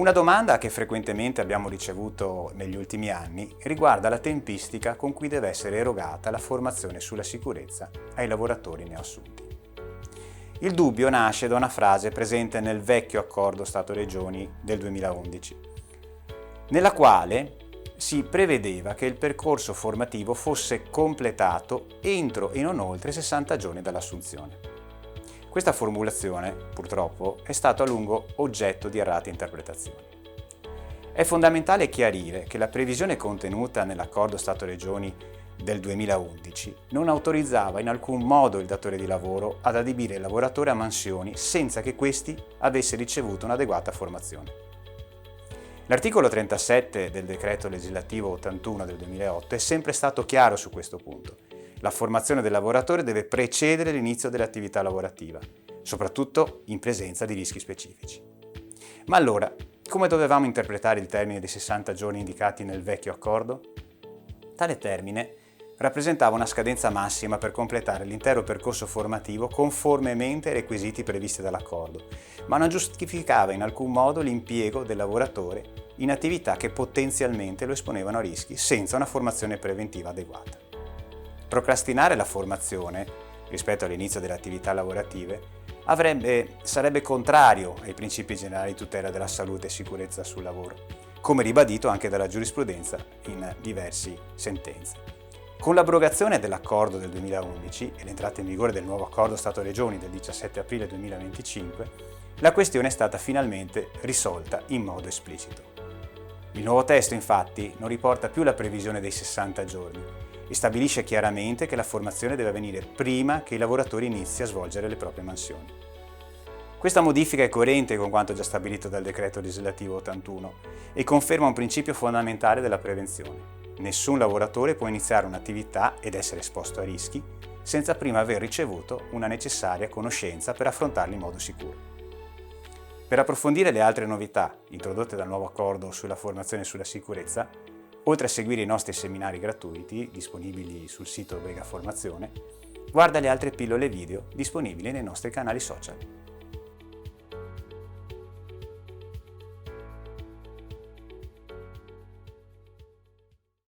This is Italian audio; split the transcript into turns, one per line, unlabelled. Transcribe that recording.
Una domanda che frequentemente abbiamo ricevuto negli ultimi anni riguarda la tempistica con cui deve essere erogata la formazione sulla sicurezza ai lavoratori neoassunti. Il dubbio nasce da una frase presente nel vecchio accordo Stato-Regioni del 2011, nella quale si prevedeva che il percorso formativo fosse completato entro e non oltre 60 giorni dall'assunzione. Questa formulazione, purtroppo, è stata a lungo oggetto di errate interpretazioni. È fondamentale chiarire che la previsione contenuta nell'accordo Stato-Regioni del 2011 non autorizzava in alcun modo il datore di lavoro ad adibire il lavoratore a mansioni senza che questi avesse ricevuto un'adeguata formazione. L'articolo 37 del decreto legislativo 81 del 2008 è sempre stato chiaro su questo punto. La formazione del lavoratore deve precedere l'inizio dell'attività lavorativa, soprattutto in presenza di rischi specifici. Ma allora, come dovevamo interpretare il termine dei 60 giorni indicati nel vecchio accordo? Tale termine rappresentava una scadenza massima per completare l'intero percorso formativo conformemente ai requisiti previsti dall'accordo, ma non giustificava in alcun modo l'impiego del lavoratore in attività che potenzialmente lo esponevano a rischi senza una formazione preventiva adeguata. Procrastinare la formazione rispetto all'inizio delle attività lavorative sarebbe contrario ai principi generali di tutela della salute e sicurezza sul lavoro, come ribadito anche dalla giurisprudenza in diverse sentenze. Con l'abrogazione dell'accordo del 2011 e l'entrata in vigore del nuovo accordo Stato-Regioni del 17 aprile 2025, la questione è stata finalmente risolta in modo esplicito. Il nuovo testo, infatti, non riporta più la previsione dei 60 giorni e stabilisce chiaramente che la formazione deve avvenire prima che i lavoratori inizi a svolgere le proprie mansioni. Questa modifica è coerente con quanto già stabilito dal decreto legislativo 81 e conferma un principio fondamentale della prevenzione. Nessun lavoratore può iniziare un'attività ed essere esposto a rischi senza prima aver ricevuto una necessaria conoscenza per affrontarli in modo sicuro. Per approfondire le altre novità introdotte dal nuovo accordo sulla formazione e sulla sicurezza, oltre a seguire i nostri seminari gratuiti disponibili sul sito Vega Formazione, guarda le altre pillole video disponibili nei nostri canali social.